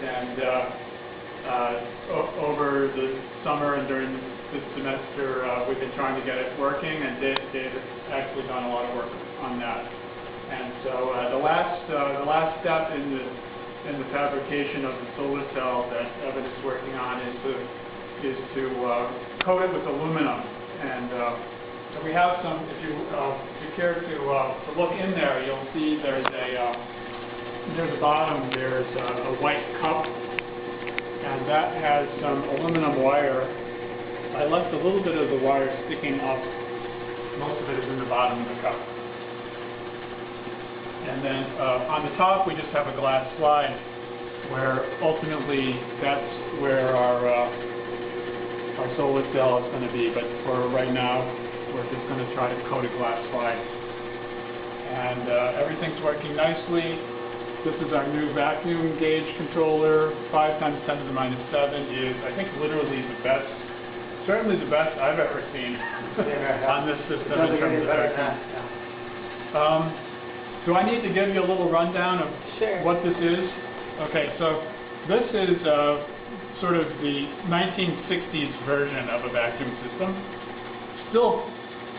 and over the summer and during this semester, we've been trying to get it working, and Dave has actually done a lot of work on that. And so the last step in the fabrication of the solar cell that Evan is working on is to coat it with aluminum. And so we have some. If you care to look in there, you'll see there's near the bottom there's a white cup, and that has some aluminum wire. I left a little bit of the wire sticking up. Most of it is in the bottom of the cup. And then on the top we just have a glass slide, where ultimately that's where our solar cell is going to be. But for right now, we're just going to try to coat a glass slide. And everything's working nicely. This is our new vacuum gauge controller. 5 × 10⁻⁷ is, I think, literally the best, certainly the best I've ever seen on this system in terms of vacuum. Do I need to give you a little rundown of what this is? Okay, so this is sort of the 1960s version of a vacuum system. Still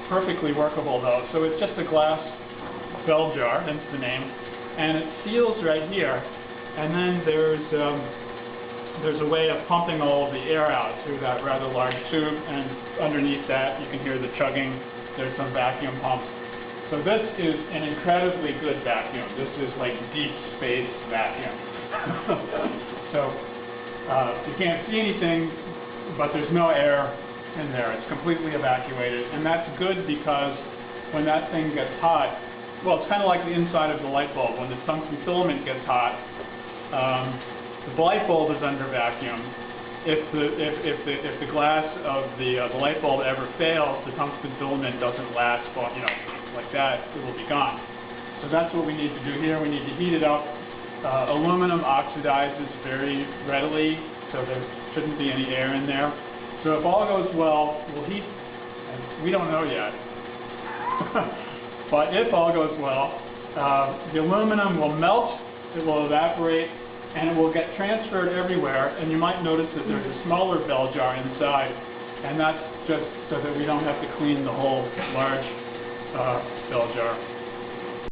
perfectly workable though. So it's just a glass bell jar, hence the name, and it seals right here. And then there's a way of pumping all of the air out through that rather large tube, and underneath that you can hear the chugging. There's some vacuum pumps. So this is an incredibly good vacuum. This is like deep space vacuum. So you can't see anything, but there's no air in there. It's completely evacuated, and that's good because when that thing gets hot, well, it's kind of like the inside of the light bulb. When the tungsten filament gets hot, the light bulb is under vacuum. If the glass of the light bulb ever fails, the tungsten filament doesn't last, like that. It will be gone. So that's what we need to do here. We need to heat it up. Aluminum oxidizes very readily, so there shouldn't be any air in there. So if all goes well, we'll heat. And we don't know yet. But if all goes well, the aluminum will melt, it will evaporate, and it will get transferred everywhere. And you might notice that there's a smaller bell jar inside, and that's just so that we don't have to clean the whole large bell jar.